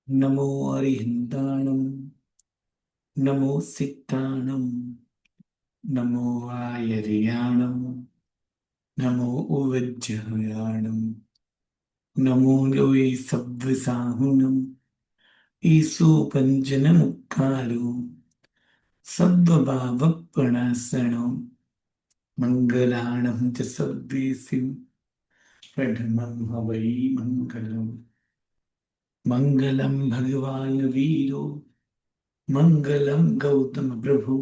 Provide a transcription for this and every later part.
नमो अरिहन्ताणं नमो सिद्धाणं नमो आयर्याणं नमो उवज्जयाणं नमो लोये सव्वसाहुनं ईसु पञ्चनमुक्खारो सब्बभावपणासनो मङ्गलाणं च सव्वेसिं प्रथमं हवै मङ्गलम् मङ्गलं भगवान् वीरो मङ्गलं गौतम प्रभु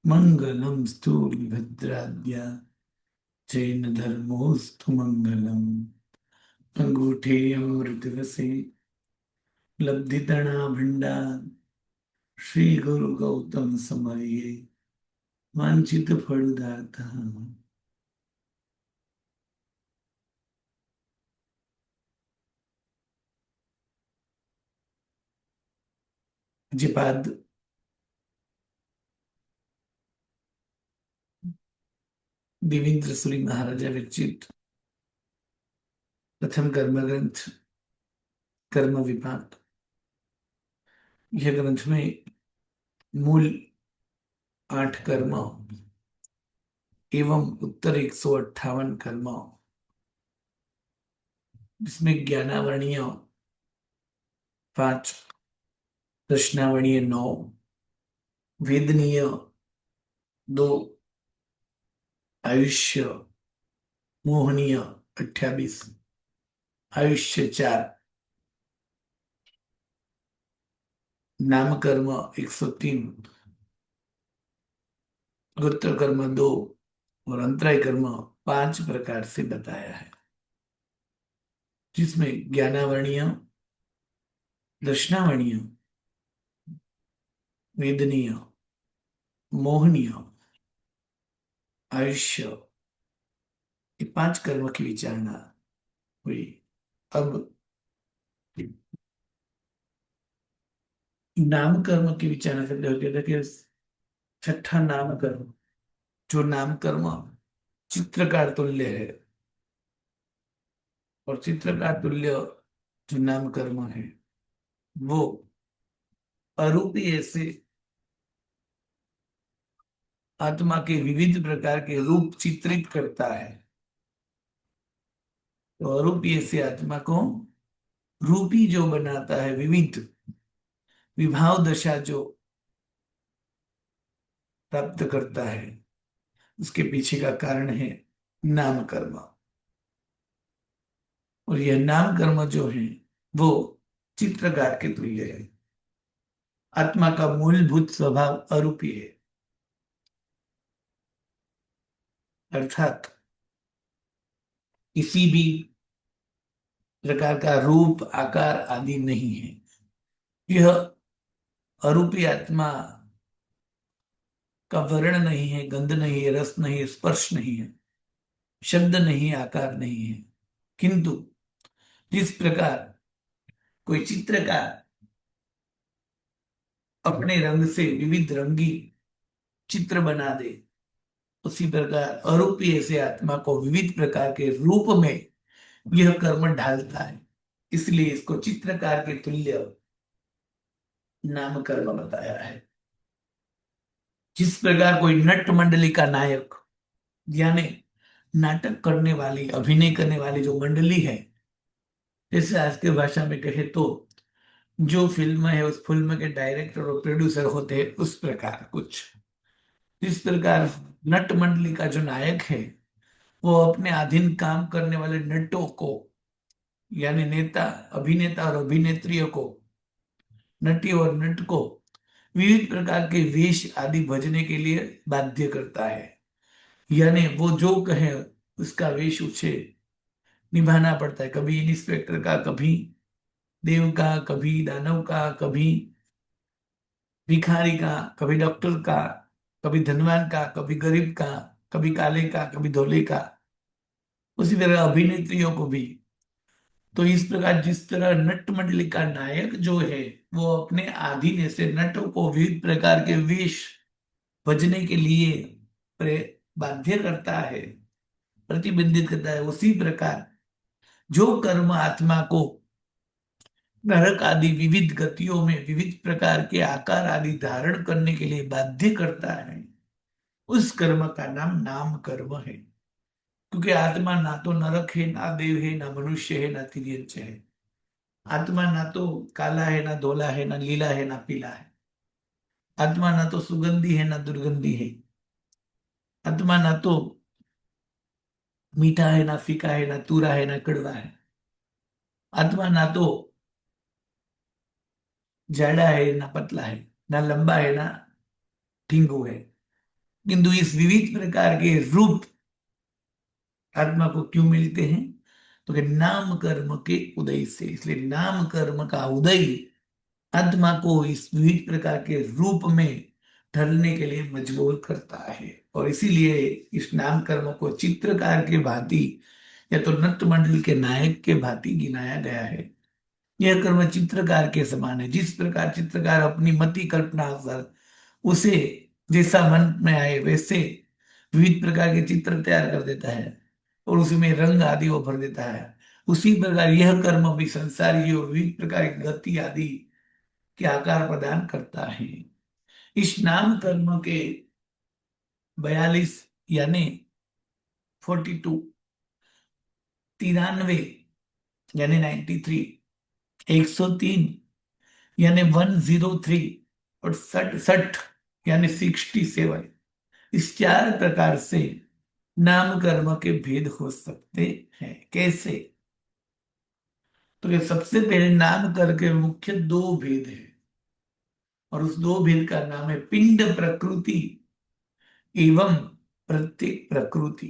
मङ्गलं स्थूलभद्राद्या जैन धर्मोऽस्तु मङ्गलम् अंगूठे अमृतवसे लब्धितणा भंडार श्री गुरु गौतम समये वांछित फलदाता। जिपाद देवेंद्र सूरी महाराजा विरचित प्रथम कर्म ग्रंथ कर्म विभाग। यह ग्रंथ में मूल 8 कर्म एवं उत्तर 158 कर्म, जिसमें ज्ञानावरणीय 5, दर्शनावरणीय 9, वेदनीय 2, आयुष्य मोहनीय 28, आयुष्य 4, नाम कर्म 103, गोत्र कर्म 2 और अंतराय कर्म 5 प्रकार से बताया है, जिसमें ज्ञानावरणीय, दर्शनावरणीय, वेदनीय, मोहनीय, आयुष्य, ये 5 कर्म की विचारणा हुई। अब नाम कर्म की विचारणा करते हुए देखिए, छठा नाम कर्म, जो नाम कर्म चित्रकार तुल्य है, और चित्रकार तुल्य जो नाम कर्म है वो अरूपी ऐसे आत्मा के विविध प्रकार के रूप चित्रित करता है। तो अरूपी ऐसे आत्मा को रूपी जो बनाता है, विविध विभाव दशा जो प्राप्त करता है, उसके पीछे का कारण है नाम कर्म। और यह नाम कर्म जो है वो चित्रकार के तुल्य है। आत्मा का मूलभूत स्वभाव अरूपी है, अर्थात किसी भी प्रकार का रूप आकार आदि नहीं है। यह अरूपी आत्मा का वर्ण नहीं है, गंध नहीं है, रस नहीं है, स्पर्श नहीं है, शब्द नहीं है, आकार नहीं है। किंतु जिस प्रकार कोई चित्रकार अपने रंग से विविध रंगी चित्र बना दे, उसी प्रकार अरूपी ऐसे आत्मा को विविध प्रकार के रूप में यह कर्म ढालता है। इसलिए इसको चित्रकार के तुल्य नाम कर्म बताया है। जिस प्रकार कोई नट मंडली का नायक, यानी नाटक करने वाली, अभिनय करने वाली जो मंडली है, जैसे आज के भाषा में कहे तो जो फिल्म है उस फिल्म के डायरेक्टर और प्रोड्यूसर होते हैं, उस प्रकार कुछ इस प्रकार नट मंडली का जो नायक है वो अपने अधीन काम करने वाले नटों को, यानी नेता, अभिनेता और अभिनेत्रियों को, नटी और नट को विविध प्रकार के वेश आदि भजने के लिए बाध्य करता है। यानी वो जो कहे उसका वेश उसे निभाना पड़ता है। कभी इंस्पेक्टर का, कभी देव का, कभी दानव का, कभी भिखारी का, कभी डॉक्टर का, कभी धनवान का, कभी गरीब का, कभी काले का, कभी धोले का। उसी तरह अभिनेत्रियों को भी। तो इस प्रकार जिस तरह नट मंडली का नायक जो है वो अपने अधीन ऐसे नटों को विविध प्रकार के वेश भजने के लिए बाध्य करता है, प्रतिबंधित करता है, उसी प्रकार जो कर्म आत्मा को नरक आदि विविध गतियों में विविध प्रकार के आकार आदि धारण करने के लिए बाध्य करता है, उस कर्म का नाम नाम कर्म है। क्योंकि आत्मा ना तो नरक है, ना देव है, ना मनुष्य है, ना तिर्यंच है। आत्मा ना तो काला है, ना धोला है, ना लीला है, ना पीला है। आत्मा ना तो सुगंधी है, ना दुर्गंधी है। आत्मा ना तो मीठा है, ना फीका है, ना तूरा है, ना कड़वा है। आत्मा ना तो जाड़ा है, ना पतला है, ना लंबा है, ना ढींगू है। किंतु इस विविध प्रकार के रूप आत्मा को क्यों मिलते हैं? तो कि नाम कर्म के उदय से। इसलिए नाम कर्म का उदय आत्मा को इस विविध प्रकार के रूप में ढलने के लिए मजबूर करता है। और इसीलिए इस नाम कर्म को चित्रकार के भांति या तो नृत्य मंडल के नायक के भांति गिनाया गया है। यह कर्म चित्रकार के समान है। जिस प्रकार चित्रकार अपनी मति कल्पना अनुसार उसे जैसा मन में आए वैसे विविध प्रकार के चित्र तैयार कर देता है और उसमें रंग आदि वो भर देता है, उसी प्रकार यह कर्म भी संसारी और विविध प्रकार की गति आदि के आकार प्रदान करता है। इस नाम कर्म के 42 यानी 42, 93 यानी 93, 103 यानी 103 और 67 यानी 67, इस चार प्रकार से नाम कर्म के भेद हो सकते हैं। कैसे? तो ये सबसे पहले नाम कर्म के मुख्य दो भेद हैं, और उस दो भेद का नाम है पिंड प्रकृति एवं प्रत्येक प्रकृति।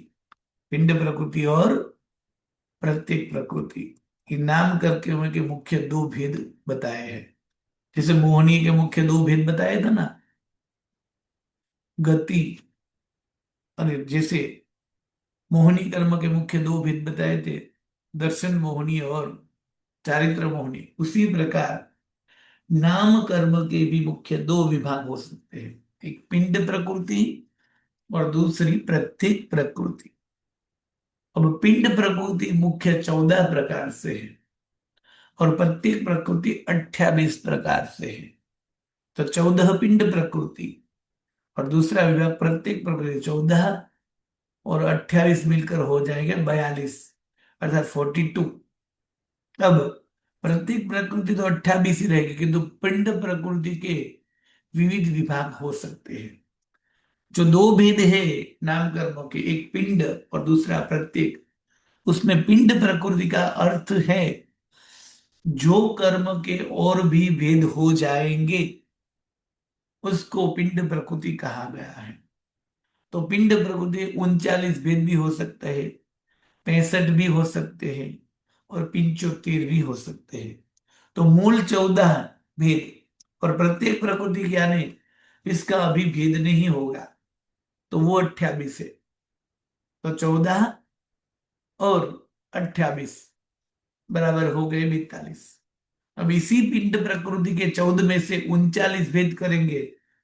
पिंड प्रकृति और प्रत्येक प्रकृति, ये नाम करके उनके मुख्य दो भेद बताए हैं। जैसे मोहनी के मुख्य दो भेद बताए थे ना, गति, अरे जैसे मोहनी कर्म के मुख्य दो भेद बताए थे, दर्शन मोहनी और चारित्र मोहनी, उसी प्रकार नाम कर्म के भी मुख्य दो विभाग हो सकते हैं। एक पिंड प्रकृति और दूसरी प्रत्येक प्रकृति। अब पिंड प्रकृति मुख्य 14 प्रकार से है और प्रत्येक प्रकृति 28 प्रकार से है। तो 14 पिंड प्रकृति और दूसरा विभाग प्रत्येक प्रकृति 14 और 28 मिलकर हो जाएंगे 42, अर्थात 42। अब प्रत्येक प्रकृति तो 28 ही रहेगी, किंतु पिंड प्रकृति के विविध विभाग हो सकते हैं। जो दो भेद है नाम कर्मों के, एक पिंड और दूसरा प्रत्येक, उसमें पिंड प्रकृति का अर्थ है जो कर्म के और भी भेद हो जाएंगे उसको पिंड प्रकृति कहा गया है। तो पिंड प्रकृति 39 भेद भी हो सकते हैं, 65 भी हो सकते हैं और 75 भी हो सकते हैं। तो मूल 14 भेद, और प्रत्येक प्रकृति क्या नहीं, इसका अभी भेद नहीं होगा, तो वो 28 है। तो 14 और 28 बराबर हो गए 42। अब इसी पिंड प्रकृति के 14 में से 39 भेद करेंगे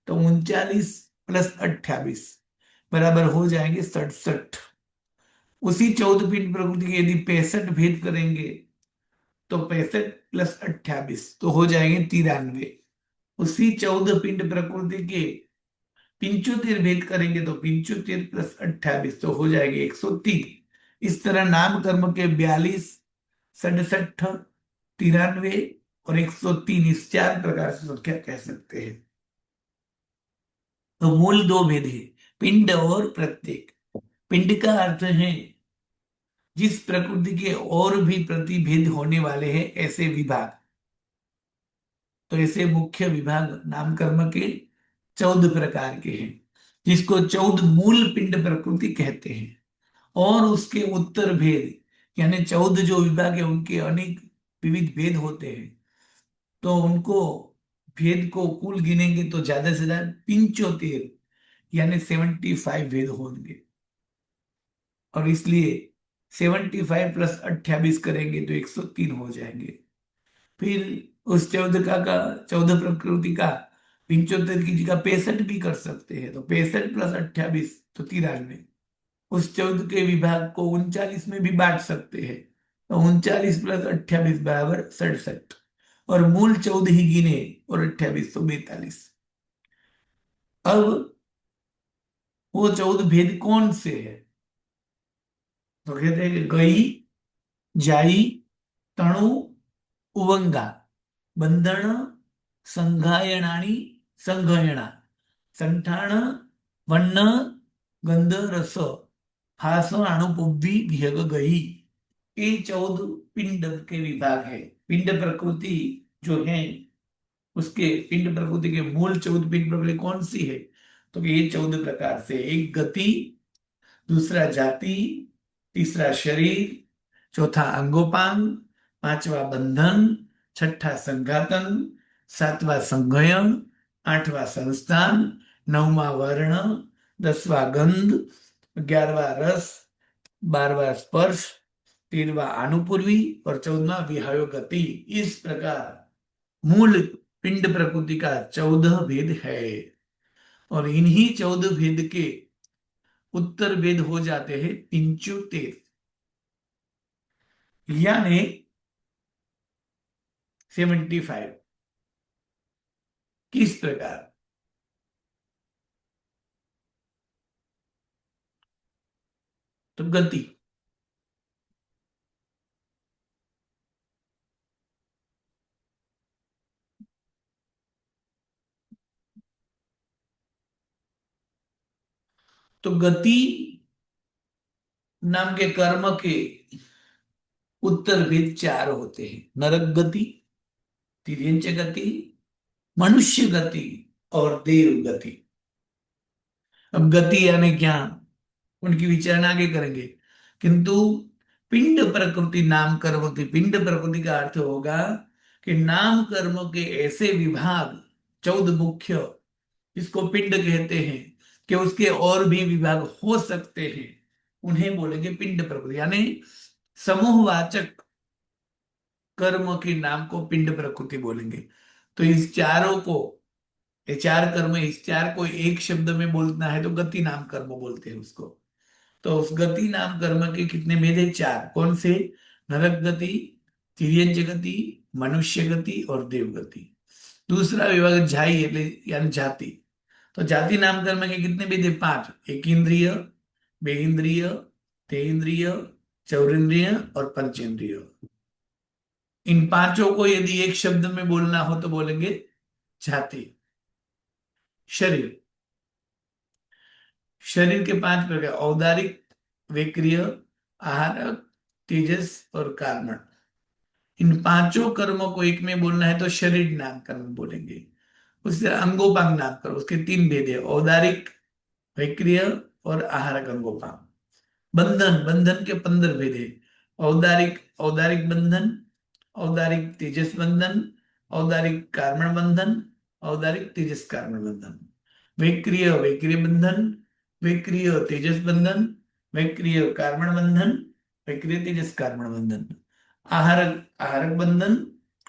तो 39 प्लस 28 बराबर हो जाएंगे 67। उसी 14 पिंड प्रकृति के यदि 65 भेद करेंगे तो 65 प्लस 28 तो हो जाएंगे 93। उसी 14 पिंड प्रकृति के 75 भेद करेंगे तो 75 प्लस 28 तो हो जाएंगे 103। इस तरह नाम कर्म के 42, 67, 93 और 103, इस चार प्रकार से संख्या कह सकते हैं। तो मूल दो भेद है, पिंड और प्रत्येक। पिंड का अर्थ है जिस प्रकृति के और भी प्रतिभेद होने वाले हैं ऐसे विभाग। तो ऐसे मुख्य विभाग नाम कर्म के 14 प्रकार के हैं, जिसको 14 मूल पिंड प्रकृति कहते हैं। और उसके उत्तर भेद यानी 14 जो विभाग है उनके अनेक विविध भेद होते हैं। तो उनको भेद को कुल गिनेंगे तो ज्यादा से ज्यादा 75 यानी 75 भेद होंगे। और इसलिए 75 प्लस 28 करेंगे तो 103 हो जाएंगे। फिर उस 14 का 14 प्रकृति का 75 की जगह 65 भी कर सकते हैं, तो 65 प्लस 28 तो 93। उस 14 के विभाग को 39 में भी बांट सकते हैं, तो 39 प्लस 28 बराबर 67। और मूल 14 ही गिने और 2842। अब वो 14 भेद कौन से है? तो कहते हैं कि गई, जाई, तणु, उवंगा, बंधन, संघायणानी, संघयणा, संठाण, वन्न, गंध, रस, फास, अणुपुब्बी, विहग, गई। ये 14 पिंड के विभाग है। पिंड प्रकृति जो है, उसके पिंड प्रकृति के मूल 14 पिंड प्रकृति कौन सी है? तो ये 14 प्रकार से, एक गति, दूसरा जाति, तीसरा शरीर, चौथा अंगोपांग, पांचवा बंधन, छठा संघातन, सातवां संघयन, आठवां संस्थान, नौवा वर्ण, 10वां गंध, 11वां रस, 12वां स्पर्श, 13वां अनुपूर्वी और 14वां विहायो गति। इस प्रकार मूल पिंड प्रकृति का 14 भेद है। और इन्हीं 14 भेद के उत्तर भेद हो जाते हैं 75, यानी 75। किस प्रकार? तो गति, तो गति नाम के कर्म के उत्तर भेद 4 होते हैं। नरक गति, तिर्यंच गति, मनुष्य गति और देव गति। अब गति यानी क्या, उनकी विचारणा आगे करेंगे। किंतु पिंड प्रकृति नाम कर्म की, पिंड प्रकृति का अर्थ होगा कि नाम कर्म के ऐसे विभाग 14 मुख्य, इसको पिंड कहते हैं, कि उसके और भी विभाग हो सकते हैं, उन्हें बोलेंगे पिंड प्रकृति। यानी समूहवाचक कर्म के नाम को पिंड प्रकृति बोलेंगे। तो इस चारों को, ये 4 कर्म, इस 4 को एक शब्द में बोलना है तो गति नाम कर्म बोलते हैं उसको। तो उस गति नाम कर्म के कितने भेद है? 4। कौन से? नरक गति, तिर्यंच गति, मनुष्य गति और देव गति। दूसरा विभाग झाई यानी जाति। तो जाति नाम कर्म के कितने भेद है? 5। एक इंद्रिय, बे इंद्रिय, ते इंद्रिय, चौरिंद्रिय और पंचेंद्रिय। इन पांचों को यदि एक शब्द में बोलना हो तो बोलेंगे जाति। शरीर, शरीर के 5 प्रकार: औदारिक, विक्रिय, आहारक, तेजस और कार्बन। इन पांचों कर्मों को एक में बोलना है तो शरीर नाम कर्म बोलेंगे। उससे अंगोपांग नाम कर्म, उसके 3 भेद है: औदारिक, विक्रिय और आहारक अंगोपांग। बंधन, बंधन के 15 भेद है: औदारिक, औदारिक बंधन, औदारिक तेजस बंधन, औदारिक कार्बन बंधन, औदारिक तेजस कार्बन बंधन। विक्रिय, विक्रिय बंधन, विक्रिय तेजस बंधन, विक्रिय कार्बन बंधन, विक्रिय तेजस कार्बन बंधन। आहारक, आहारक बंधन,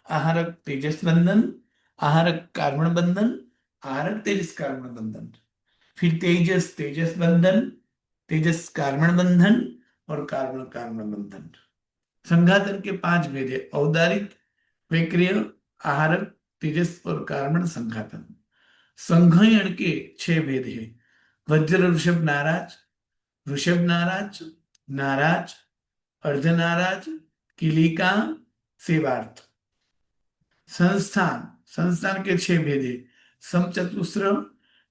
आहारक तेजस बंधन, आहारक कार्बन बंधन, आहारक तेजस कार्बन बंधन। फिर तेजस, तेजस बंधन, तेजस कार्बन बंधन और कार्बन कार्बन बंधन। संघातन के 5 भेद है: औदारिक, विक्रिय, आहारक, तेजस और कार्बन संघातन। संघयन के 6 भेद है: वज्र ऋषभ नाराज, ऋषभ नाराज, नाराज, अर्धनाराज, किलिका, सेवार्थ। संस्थान, संस्थान के 6 भेद है: समचतुस्र,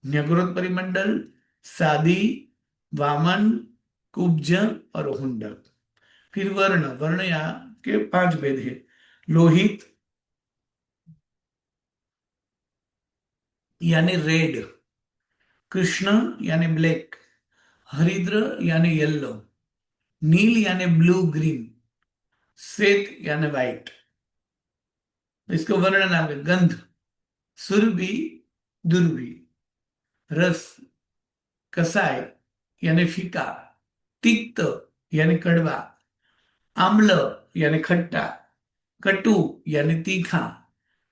न्यग्रोध परिमंडल, सादी, वामन, कुब्ज और हुंडक। फिर वर्ण, वर्ण यहाँ के 5 भेद है: लोहित यानी रेड, कृष्ण यानी ब्लैक, हरिद्र यानी येलो, नील यानी ब्लू ग्रीन, श्वेत यानी व्हाइट। इसको वर्ण नाम है। गंध, सुरभि, दुर्भी, रस, कसाय यानी फीका, तिक्त यानी कड़वा, आम्ल यानी खट्टा, कटु यानी तीखा,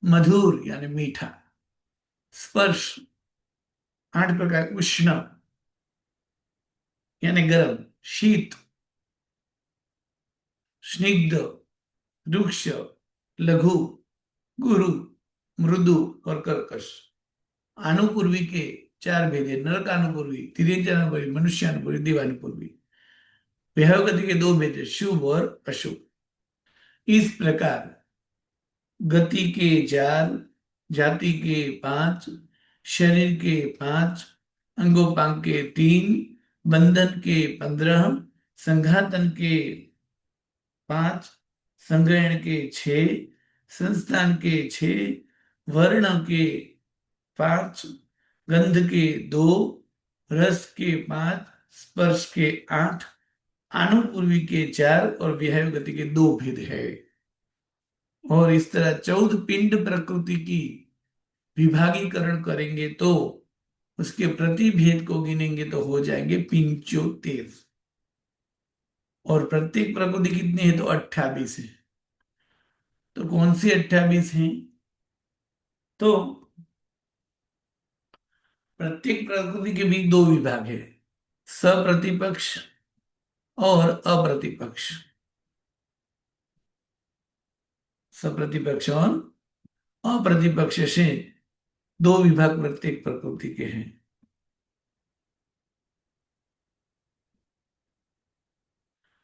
मधुर यानी मीठा। स्पर्श, 8 प्रकार: उष्ण यानी गर्म, शीत, स्निग्ध, रुक्ष, लघु, गुरु, मृदु और कर्कश। आनुपूर्वी के चार भेद है, नरकानुपूर्वी, तिर्यंचानुपूर्वी, मनुष्यानुपूर्वी, देवानुपूर्वी। विहंगति गति के दो भेद है, शुभ और अशुभ। इस प्रकार गति के चार, जाति के पांच, शरीर के पांच, अंगोपांग के तीन, बंधन के 15, संघातन के पांच, संग्रहण के 6, संस्थान के 6, वर्ण के 5, गंध के 2, रस के 5, स्पर्श के 8, आनुपूर्वी के 4 और विहंग गति के 2 भेद है। और इस तरह 14 पिंड प्रकृति की विभागीकरण करेंगे तो उसके प्रति भेद को गिनेंगे तो हो जाएंगे 75। और प्रत्येक प्रकृति कितनी है तो 28 है। तो कौन सी 28 है? तो प्रत्येक प्रकृति के बीच दो विभाग है, सप्रतिपक्ष और अप्रतिपक्ष। सप्रतिपक्ष और अप्रतिपक्ष से दो विभाग प्रत्येक प्रकृति के हैं।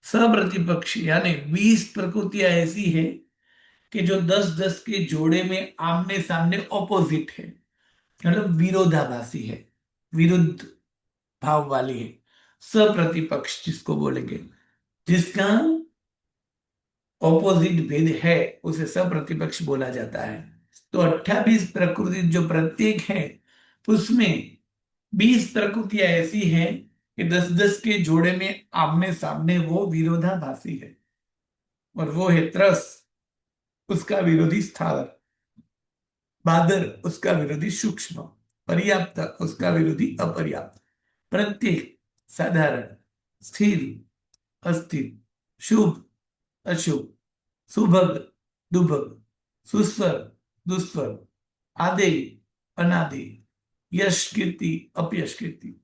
सप्रतिपक्ष यानी 20 प्रकृतियां ऐसी है कि जो 10-10 के जोड़े में आमने सामने ऑपोजिट है, मतलब विरोधाभासी है, विरुद्ध भाव वाली है। सप्रतिपक्ष जिसको बोलेंगे, जिसका ऑपोजिट भेद है उसे सप्रतिपक्ष बोला जाता है। तो 28 प्रकृति जो प्रत्येक है उसमें 20 प्रकृतियां ऐसी हैं कि 10-10 के जोड़े में आमने सामने वो विरोधाभासी है। और वो है त्रस, उसका विरोधी स्थावर, बादर उसका विरोधी सूक्ष्म, पर्याप्त उसका विरोधी अपर्याप्त, प्रत्येक, साधारण, स्थिर, अस्थिर, शुभ, अशुभ, सुभग, दुभग, सुस्वर, दुस्वर, आदेय, अनादेय, यश कीर्ति, अपयश कीर्ति।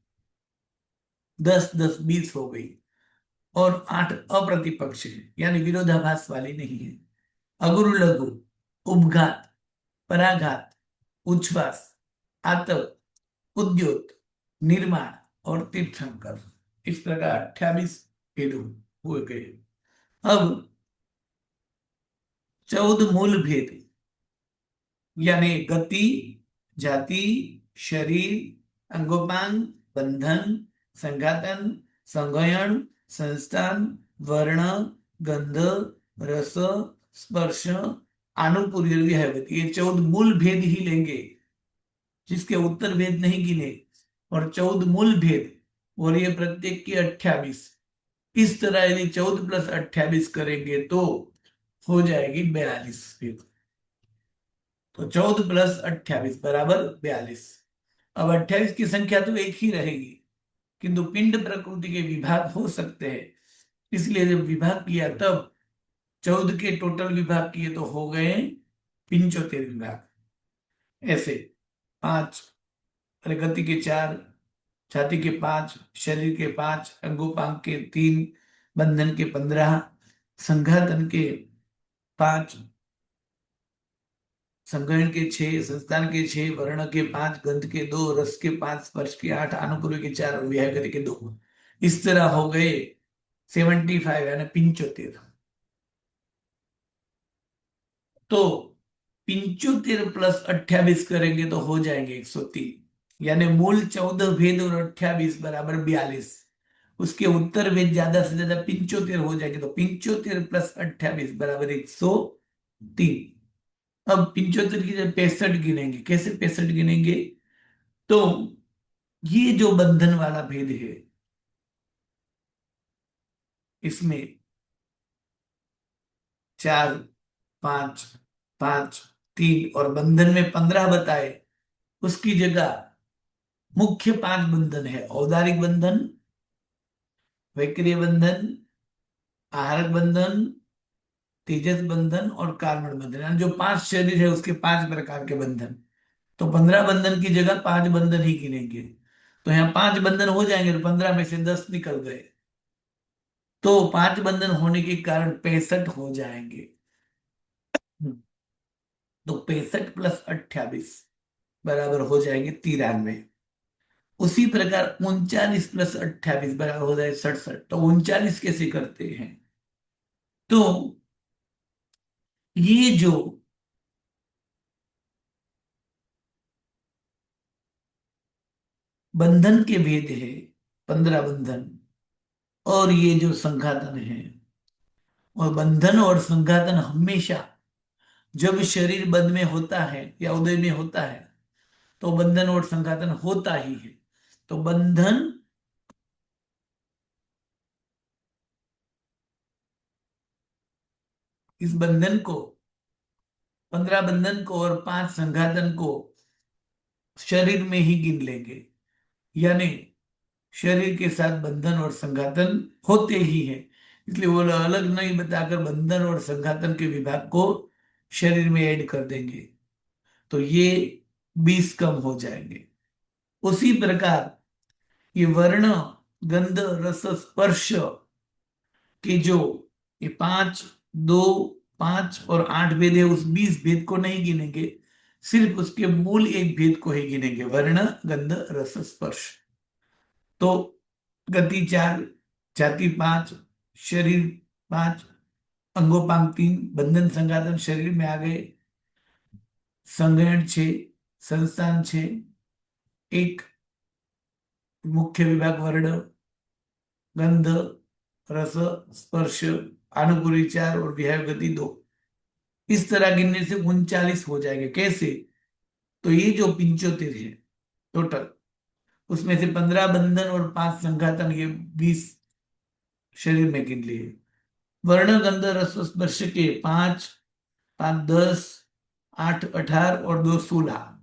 10-10-20 हो गई। और 8 अप्रतिपक्ष है, यानी विरोधाभास वाली नहीं है। अगुरु लघु, उपघात, पराघात, उच्छ्वास, आतप, उद्योत, निर्माण और तीर्थंकर। इस प्रकार 28 भेद हुए गए। अब 14 मूल भेद यानी गति, जाति, शरीर, अंगोपांग, बंधन, संघातन, संगयन, संस्थान, वर्ण, गंध, रस, स्पर्श, आनुपूर्वी, विहंगति, ये 14 मूल भेद ही लेंगे, जिसके उत्तर भेद नहीं गिने। और 14 मूल भेद और ये प्रत्येक की 28। इस तरह यदि 14 + 28 करेंगे तो हो जाएगी 42 भेद। तो 14 + 28 बराबर 42। अब 28 की संख्या तो एक ही रहेगी, किंतु पिंड प्रकृति के विभाग हो सकते हैं। इसलिए जब विभाग किया तब 14 के टोटल विभाग किए तो हो गए 75 विभाग। ऐसे 5, गति के 4, छाती के 5, शरीर के 5, अंगोपांग के 3, बंधन के 15, संघातन के 5, संग्रहण के 6, संस्थान के 6, वर्ण के 5, गंध के 2, रस के 5, स्पर्श के 8, आनुपूर्वी के 4 और विहंगति के 2। इस तरह हो गए 75 यानी 75। तो 75 + 28 करेंगे तो हो जाएंगे 103, यानी मूल 14 भेद और 28 बराबर 42। उसके उत्तर भेद ज्यादा से ज्यादा 75 हो जाएंगे, तो 75 + 28 बराबर 103। अब 75 की जब 65 गिनेंगे, कैसे 65 गिनेंगे? तो ये जो बंधन वाला भेद है इसमें 4, 5, 5, 3 और बंधन में 15 बताए, उसकी जगह मुख्य 5 बंधन है, औदारिक बंधन, वैक्रिय बंधन, आहारक बंधन, तेजस बंधन और कार्बन बंधन, यानी जो 5 शरीर है उसके 5 प्रकार के बंधन। तो 15 बंधन की जगह 5 बंधन ही गिनेंगे। तो यहाँ 5 बंधन हो जाएंगे तो 15 में से 10 निकल गए, तो 5 बंधन होने के कारण 65 हो जाएंगे। तो 65 + 28 बराबर हो जाएंगे 93। उसी प्रकार 39 + 28 बराबर हो जाए 67। तो 39 कैसे करते हैं? तो ये जो बंधन के भेद है, 15 बंधन, और ये जो संघातन है, और बंधन और संघातन हमेशा जब शरीर बंध में होता है या उदय में होता है तो बंधन और संघातन होता ही है। तो बंधन, इस बंधन को, 15 बंधन को और 5 संघातन को शरीर में ही गिन लेंगे। यानी शरीर के साथ बंधन और संघातन होते ही है, इसलिए वो अलग नहीं बताकर बंधन और संघातन के विभाग को शरीर में ऐड कर देंगे। तो ये 20 कम हो जाएंगे। उसी प्रकार ये वर्ण, गंध, रस, स्पर्श के जो ये 5, 2, 5 और 8 भेद है, उस 20 भेद को नहीं गिनेंगे, सिर्फ उसके मूल एक भेद को ही गिनेंगे, वर्ण, गंध, रस, स्पर्श। तो गति 4, जाति 5, शरीर 5, अंगोपांग 3, बंधन संघातन शरीर में आ गए, संग्रहण 6, संस्थान 6, एक मुख्य विभाग वर्ण, गंध, रस, स्पर्श, अनुपूरी 4 और विषय गति 2। इस तरह गिनने से 39 हो जाएंगे। कैसे? तो ये जो 75 है टोटल, उसमें से 15 बंधन और 5 संघातन, ये 20 शरीर में गिन लिए। वर्ण, गंध, रस, स्पर्श के 5, 5 10, 8 18 और 2 16।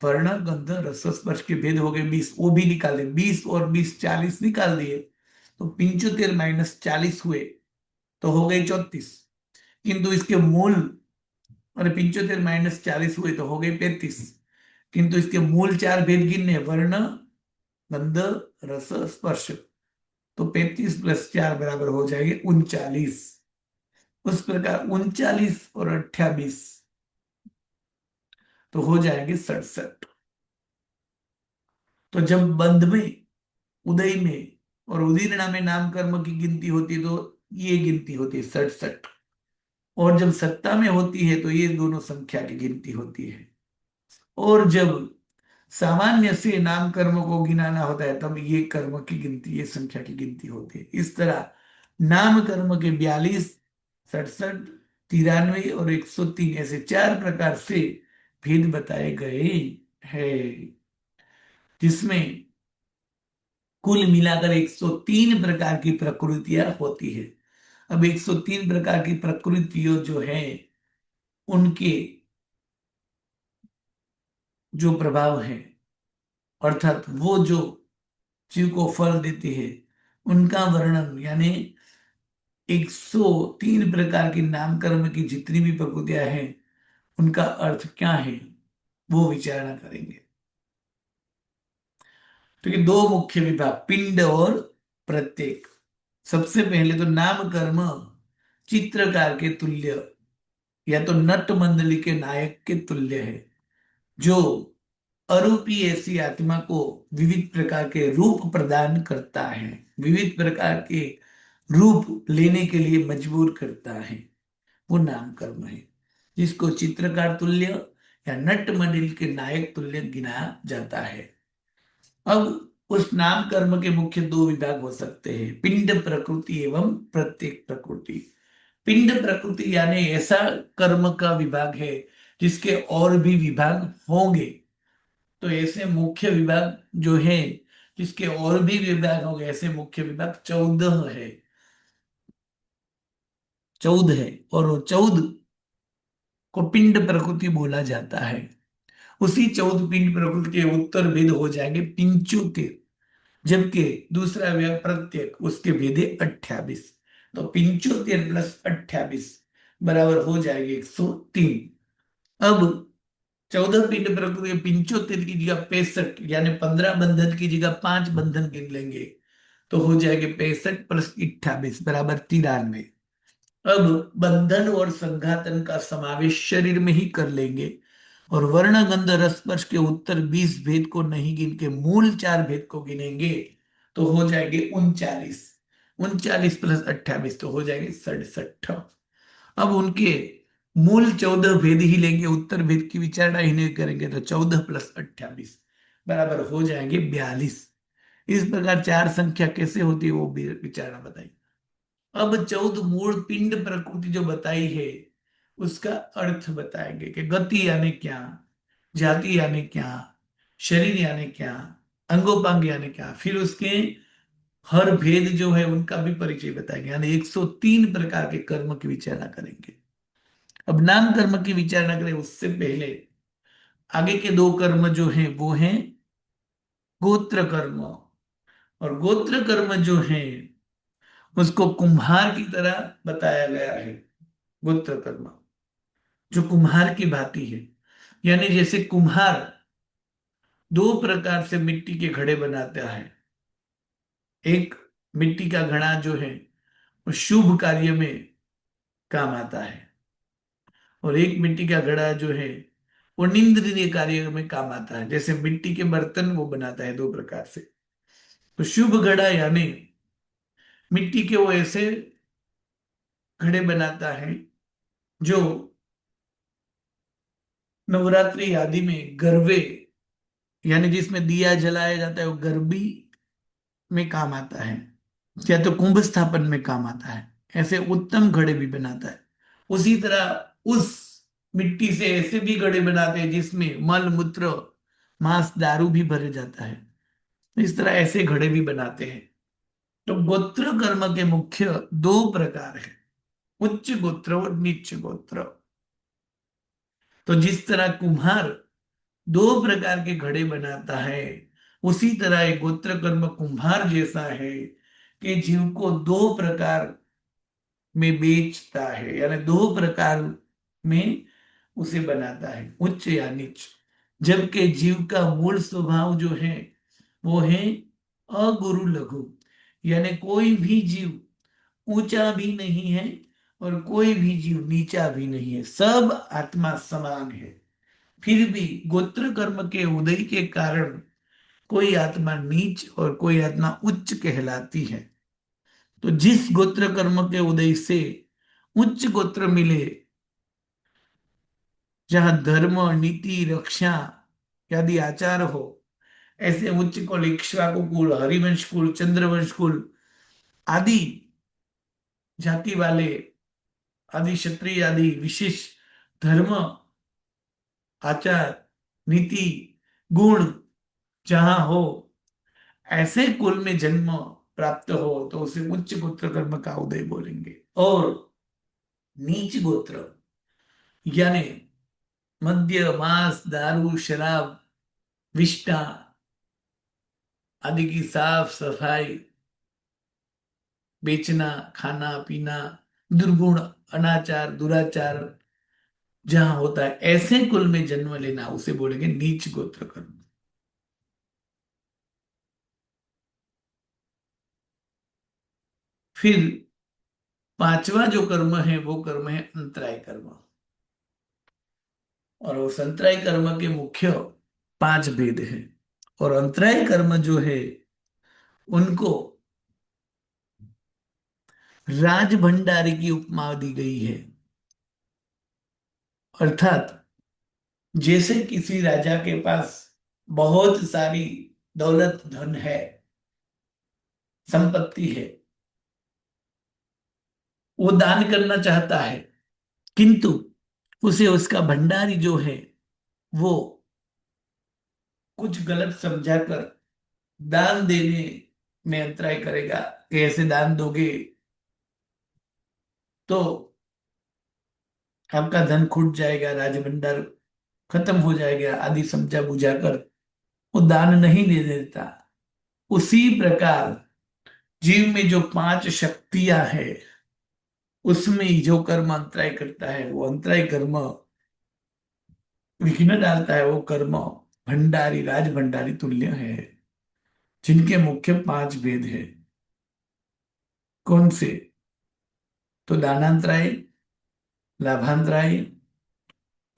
वर्ण, गंध, रस, स्पर्श के भेद हो गए 20, वो भी निकाले। 20 और 20 40 निकाल दिए, तो 75 - 40 हुए, तो हो गए 34। किंतु इसके मूल, और 75 - 40 हुए तो हो गए 35। किंतु इसके मूल 4 भेद गिनने, वर्ण, गंध, रस, स्पर्श। तो 35 + 4 बराबर हो जाएंगे 39। उस प्रकार 39 और 28 तो हो जाएंगे 67। तो जब बंध में, उदय में और उदीर्णा में नाम कर्म की गिनती होती है तो ये गिनती होती है 67। और जब सत्ता में होती है तो ये दोनों संख्या की गिनती होती है। और जब सामान्य से नाम कर्म को गिनाना होता है तब ये कर्म की गिनती, ये संख्या की गिनती होती है। इस तरह नाम कर्म के 42, 67, 93 और 103 ऐसे 4 प्रकार से भेद बताए गए हैं, जिसमें कुल मिलाकर 103 प्रकार की प्रकृतियां होती है। अब 103 प्रकार की प्रकृतियों जो है, उनके जो प्रभाव है, अर्थात वो जो जीव को फल देते हैं, उनका वर्णन, यानी 103 प्रकार की नाम कर्म की जितनी भी प्रकृतियां हैं, उनका अर्थ क्या है, वो विचारणा करेंगे। तो ये दो मुख्य विभाग, पिंड और प्रत्येक। सबसे पहले तो नाम कर्म चित्रकार के तुल्य, या तो नट मंडली के नायक के तुल्य है, जो अरूपी ऐसी आत्मा को विविध प्रकार के रूप प्रदान करता है, विविध प्रकार के रूप लेने के लिए मजबूर करता है, वो नाम कर्म है, जिसको चित्रकार तुल्य या नट मंडल के नायक तुल्य गिना जाता है। अब उस नाम कर्म के मुख्य दो विभाग हो सकते हैं, पिंड प्रकृति एवं प्रत्येक प्रकृति। पिंड प्रकृति यानी ऐसा कर्म का विभाग है जिसके और भी विभाग होंगे। तो ऐसे मुख्य विभाग जो है, जिसके और भी विभाग होंगे, ऐसे मुख्य विभाग 14 है, 14 है। और वो 14 को पिंड प्रकृति बोला जाता है। उसी 14 पिंड प्रकृति के उत्तर भेद हो जाएंगे 75, जबकि दूसरा विभाग प्रत्येक, उसके भेद है 28। तो 75 + 28 बराबर हो जाएंगे 103। अब 14 पिंड प्रकृति के 75 की जगह 65, यानी 15 बंधन की जगह 5 बंधन गिन लेंगे, तो हो जाएंगे 65 + 28 बराबर 93। अब बंधन और संघातन का समावेश शरीर में ही कर लेंगे, और वर्ण गंध रस स्पर्श के उत्तर 20 भेद को नहीं गिन के मूल 4 भेद को गिनेंगे तो हो जाएंगे 39। 39 प्लस 28 तो हो जाएंगे 67। अब उनके मूल 14 भेद ही लेंगे, उत्तर भेद की विचारणा ही नहीं करेंगे, तो 14 प्लस 28 बराबर हो जाएंगे 42। इस प्रकार चार संख्या कैसे होती है वो भी विचारणा बताइए। अब 14 मूल पिंड प्रकृति जो बताई है उसका अर्थ बताएंगे कि गति यानी क्या, जाति यानी क्या, शरीर यानी क्या, अंगोपांग यानी क्या, फिर उसके हर भेद जो है उनका भी परिचय बताएंगे, यानी 103 प्रकार के कर्म की विचारणा करेंगे। अब नाम कर्म की विचारणा करें उससे पहले आगे के दो कर्म जो हैं वो हैं गोत्र कर्म। और गोत्र कर्म जो है उसको कुम्हार की तरह बताया गया है। गोत्र कर्म जो कुम्हार की भांति है, यानी जैसे कुम्हार दो प्रकार से मिट्टी के घड़े बनाता है। एक मिट्टी का घड़ा जो है वो शुभ कार्य में काम आता है, और एक मिट्टी का घड़ा जो है वो निंद्रिय कार्य में काम आता है। जैसे मिट्टी के बर्तन वो बनाता है दो प्रकार से। तो शुभ घड़ा यानी मिट्टी के वो ऐसे घड़े बनाता है जो नवरात्रि आदि में गरबे, यानी जिसमें दिया जलाया जाता है वो गरबी में काम आता है, या तो कुंभ स्थापन में काम आता है। ऐसे उत्तम घड़े भी बनाता है। उसी तरह उस मिट्टी से ऐसे भी घड़े बनाते हैं जिसमें मल मूत्र मांस दारू भी भरे जाता है। इस तरह ऐसे घड़े भी बनाते हैं। तो गोत्र कर्म के मुख्य दो प्रकार है, उच्च गोत्र और नीच गोत्र। तो जिस तरह कुम्हार दो प्रकार के घड़े बनाता है, उसी तरह एक गोत्र कर्म कुम्हार जैसा है कि जीव को दो प्रकार में बेचता है, यानी दो प्रकार में उसे बनाता है, उच्च या नीच। जबकि जीव का मूल स्वभाव जो है वो है अगुरु लघु, यानी कोई भी जीव ऊंचा भी नहीं है और कोई भी जीव नीचा भी नहीं है, सब आत्मा समान है। फिर भी गोत्र कर्म के उदय के कारण कोई आत्मा नीच और कोई आत्मा उच्च कहलाती है। तो जिस गोत्र कर्म के उदय से उच्च गोत्र मिले, जहां धर्म नीति रक्षा आदि आचार हो, ऐसे उच्च कुल इक्ष्वाकु कुल, हरिवंश कुल, चंद्रवंश कुल आदि जाति वाले, आदि क्षत्रिय आदि विशेष धर्म आचार नीति गुण जहां हो, ऐसे कुल में जन्म प्राप्त हो तो उसे उच्च गोत्र कर्म का उदय बोलेंगे। और नीच गोत्र यानी मद्य मांस दारू शराब विष्ठा आदि की साफ सफाई, बेचना खाना पीना, दुर्गुण अनाचार दुराचार जहां होता है, ऐसे कुल में जन्म लेना उसे बोलेंगे नीच गोत्र कर्म। फिर पांचवा जो कर्म है वो कर्म है अंतराय कर्म। और उस अंतराय कर्म के मुख्य 5 भेद हैं। और अंतराय कर्म जो है उनको राज भंडारी की उपमा दी गई है। अर्थात जैसे किसी राजा के पास बहुत सारी दौलत धन है, संपत्ति है, वो दान करना चाहता है, किंतु उसे उसका भंडारी जो है वो कुछ गलत समझाकर दान देने में अंतराय करेगा कि ऐसे दान दोगे तो आपका धन खुट जाएगा, राज भंडार खत्म हो जाएगा आदि समझा बुझाकर वो दान नहीं दे देता। उसी प्रकार जीव में जो 5 शक्तियां हैं उसमें ही जो कर्म अंतराय करता है वो अंतराय कर्म विघ्न डालता है, वो कर्म भंडारी राज भंडारी तुल्य है, जिनके मुख्य 5 भेद है। कौन से? तो दानांतराय, लाभांतराय,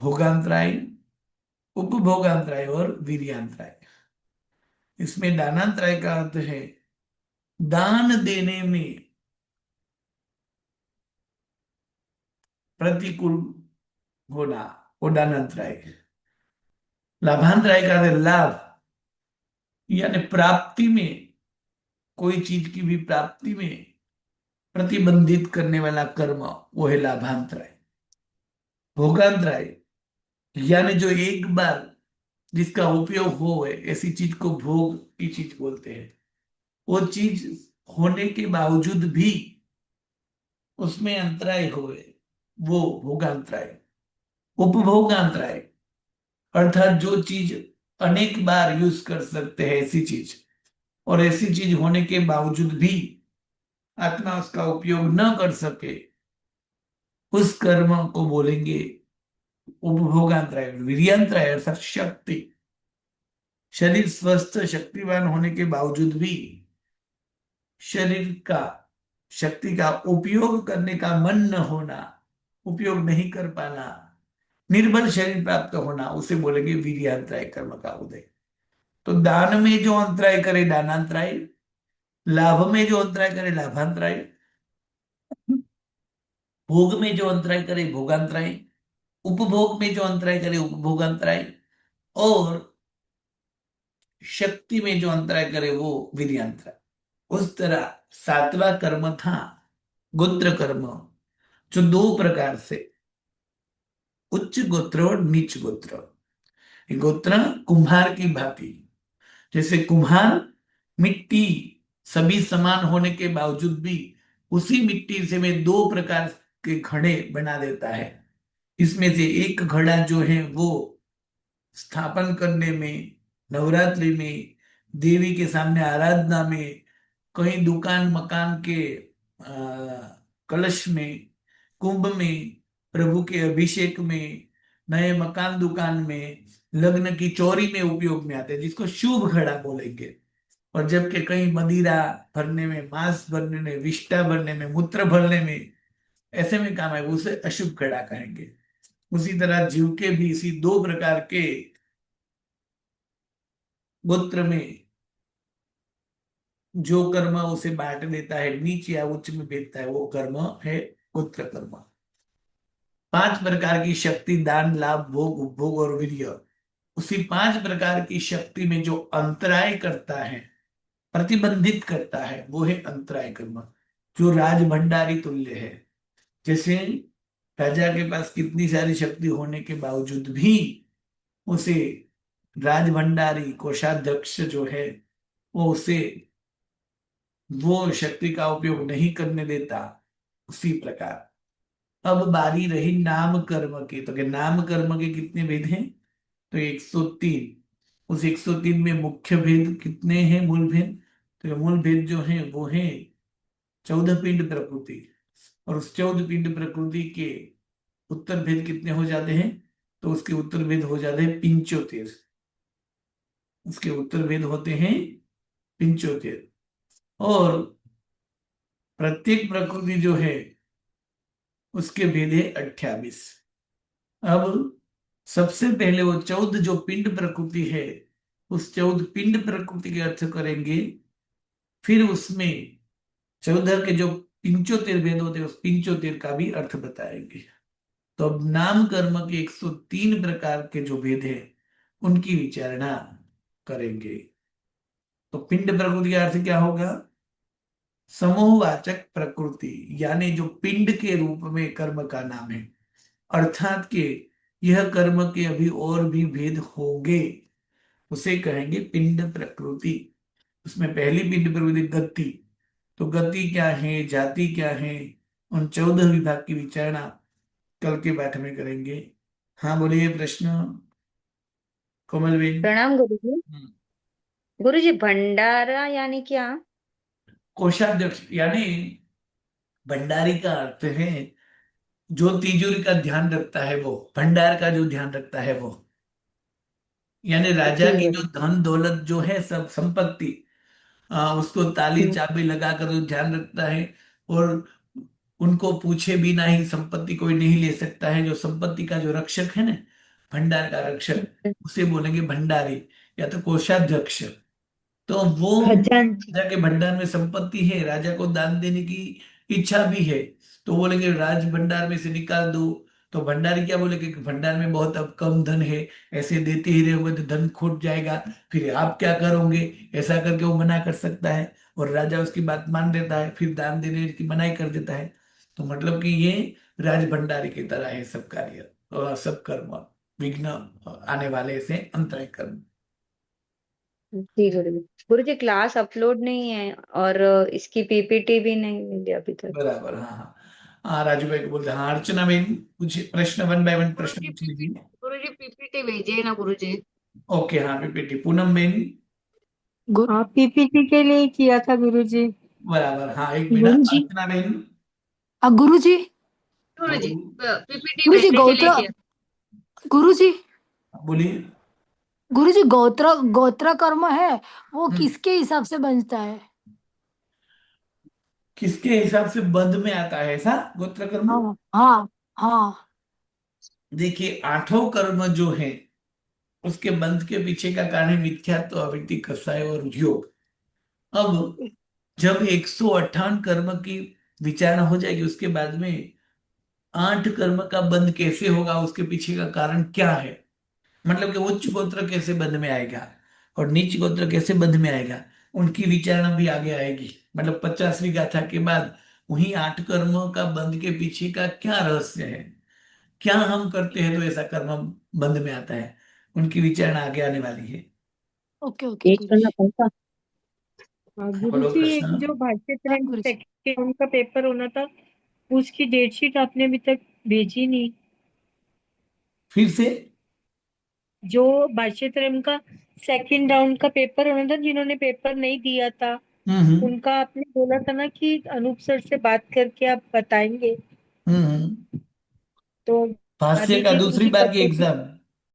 भोगांतराय, उपभोगांतराय और वीर्यांतराय। इसमें दानांतराय का अर्थ है दान देने में प्रतिकूल होना, वो दानांतराय है। लाभांतराय का अर्थ है लाभ, यानी प्राप्ति में, कोई चीज की भी प्राप्ति में प्रतिबंधित करने वाला कर्म, वो है लाभांतराय। भोगांतराय, यानी जो एक बार जिसका उपयोग हो, ऐसी चीज को भोग की चीज बोलते हैं। वो चीज होने के बावजूद भी उसमें अंतराय होए, वो भोगांतराय। उपभोगांतराय, अर्थात जो चीज अनेक बार यूज कर सकते हैं, ऐसी चीज, और ऐसी चीज होने के बावजूद भी आत्मा उसका उपयोग न कर सके, उस कर्म को बोलेंगे उपभोगांतराय। वीर्यांतराय अर्थात शक्ति, शरीर स्वस्थ शक्तिवान होने के बावजूद भी शरीर का, शक्ति का उपयोग करने का मन न होना, उपयोग नहीं कर पाना, निर्बल शरीर प्राप्त होना, उसे बोलेंगे वीर्यांतराय कर्म का उदय। तो दान में जो अंतराय करे दानांतराय, लाभ में जो अंतराय करे लाभांतराय, भोग में जो अंतराय करे भोगांतराय, उपभोग में जो अंतराय करे उपभोगांतराय, और शक्ति में जो अंतराय करे वो वीर्यांतराय। उस तरह सातवां कर्म था गोत्र कर्म, जो दो प्रकार से, उच्च गोत्र और नीच गोत्र। ये गोत्र कुम्हार की भांति, जैसे कुम्हार मिट्टी सभी समान होने के बावजूद भी उसी मिट्टी से में दो प्रकार के घड़े बना देता है। इसमें से एक घड़ा जो है वो स्थापन करने में, नवरात्रि में, देवी के सामने आराधना में, कहीं दुकान मकान के कलश में, कुंभ में, प्रभु के अभिषेक में, नए मकान दुकान में, लग्न की चोरी में उपयोग में आते हैं, जिसको शुभ घड़ा बोलेंगे। और जबकि कहीं मदिरा भरने में, मांस भरने में, विष्ठा भरने में, मूत्र भरने में, ऐसे में काम है, उसे अशुभ घड़ा कहेंगे। उसी तरह जीव के भी इसी दो प्रकार के गोत्र में जो कर्म उसे बांट देता है, नीच या उच्च में भेजता है, वो कर्म है गोत्र कर्म। पांच प्रकार की शक्ति, दान, लाभ, भोग, उपभोग और वीर्य, उसी पांच प्रकार की शक्ति में जो अंतराय करता है, प्रतिबंधित करता है, वो है अंतराय कर्म, जो राज भंडारी तुल्य है। जैसे राजा के पास कितनी सारी शक्ति होने के बावजूद भी उसे राज भंडारी कोषाध्यक्ष जो है, वो उसे वो शक्ति का उपयोग नहीं करने देता। उसी प्रकार अब बारी रही नाम कर्म की, तो कि नाम कर्म के कितने भेद हैं? तो 103। उस 103 में मुख्य भेद कितने हैं, मूल भेद? तो मूल भेद जो है वो है 14 पिंड प्रकृति। और उस 14 पिंड प्रकृति के उत्तर भेद कितने हो जाते हैं? तो उसके उत्तर भेद हो जाते हैं 75। उसके उत्तर भेद होते हैं 75। और प्रत्येक प्रकृति जो है उसके भेद है 28। अब सबसे पहले वो 14 जो पिंड प्रकृति है, उस 14 पिंड प्रकृति के अर्थ करेंगे, फिर उसमें 14 के जो 75 भेद होते हैं, उस 75 का भी अर्थ बताएंगे। तो अब नाम कर्म के 103 प्रकार के जो भेद है उनकी विचारणा करेंगे। तो पिंड प्रकृति का अर्थ क्या होगा? समूहवाचक प्रकृति, यानी जो पिंड के रूप में कर्म का नाम है, अर्थात के यह कर्म के अभी और भी भेद होंगे, उसे कहेंगे पिंड प्रकृति। उसमें पहली पिंड प्रकृति गति। तो गति क्या है, जाति क्या है, उन 14 विभाग की विचारणा कल के पाठ में करेंगे। हाँ बोलिए, प्रश्न कोमलबेन। प्रणाम गुरुजी। हम्म। गुरुजी, भंडारा यानी क्या? कोषाध्यक्ष, यानी भंडारी का अर्थ है जो तिजोरी का ध्यान रखता है, वो भंडार का जो ध्यान रखता है वो, यानी राजा जी की जो गुरु। धन दौलत जो है, सब संपत्ति, उसको ताली हम्म। चाबी लगाकर जो ध्यान रखता है। और उनको पूछे बिना ही संपत्ति कोई नहीं ले सकता है। जो संपत्ति का जो रक्षक है ना, भंडार का रक्षक, उसे बोलेंगे भंडारी या तो कोषाध्यक्ष। तो वो खजांची। राजा के भंडार में संपत्ति है, राजा को दान देने की इच्छा भी है, तो बोलेंगे राज भंडार में से निकाल दो। तो भंडारी क्या बोलेंगे कि भंडार में बहुत अब कम धन है, ऐसे देते ही रहोगे तो धन खूट जाएगा, फिर आप क्या करोगे। ऐसा करके वो मना कर सकता है, और राजा उसकी बात मान लेता है, फिर दान देने की मनाही कर देता है। तो मतलब कि ये राज भंडारी की तरह है सब कार्य और सब कर्म, विघ्न आने वाले से अंतराय कर्म। जी गुरुजी। गुरुजी क्लास अपलोड नहीं है, और इसकी पीपीटी भी नहीं मिली अभी तक। बराबर, हाँ हाँ। हाँ, राजू भाई को बोलते हैं। हाँ, अर्चना बेन, कुछ प्रश्न 1 बाय 1 प्रश्न गुरुजी पूछ पीपी लीजिए। गुरुजी पीपीटी भेजिए ना गुरुजी। ओके, हाँ पीपीटी। पूनम बेन। हाँ, पीपीटी के लिए किया था गुरुजी। बराबर, हाँ, 1 मिनट। गुरुजी। अर्चना बेन। गुरुजी। गुरुजी बोलिए। पीपीटी गुरुजी भेजने के लिए गोत्र। किया। गुरुजी। बोलिए। गुरुजी गोत्र गोत्र कर्म है, वो हम्म, किसके हिसाब से बनता है? किसके हिसाब से बंध में आता है ऐसा गोत्र कर्म? हाँ हाँ हाँ। देखिए, 8 कर्म जो है उसके बंध के पीछे का कारण है मिथ्यात्व, अविद्या, कसाय और योग। अब जब 158 कर्म की विचारणा हो जाएगी, उसके बाद में 8 कर्म का बंध कैसे होगा, उसके पीछे का कारण क्या है, मतलब कि उच्च गोत्र कैसे बंध में आएगा और नीच गोत्र कैसे बंध में आएगा, उनकी विचारणा भी आगे आएगी। मतलब 50वीं गाथा के बाद वही 8 कर्मों का बंध के पीछे का क्या रहस्य है, क्या हम करते हैं तो ऐसा कर्म बंध में आता है, उनकी विचारणा आगे आने वाली है। ओके ओके एक करना गुरुजी। पड़ता। बोलो गुरुजी, एक कृष्ण। जो भारतीय हाँ तरंग गुरुजी। सेकंड का पेपर होना था, उसकी डेटशीट आपने अभी तक भेजी नहीं। फिर से। जो भारतीय तरंग का सेकंड राउंड का पेपर होना था, जिन्होंने पेपर नहीं दिया था, हम्म उनका आपने बोला था ना कि अनूप सर से बात करके आप बताएंगे। हम्म हम्म। तो भाष्य अभी का भी दूसरी उनकी बार की कसौटी। एग्जाम।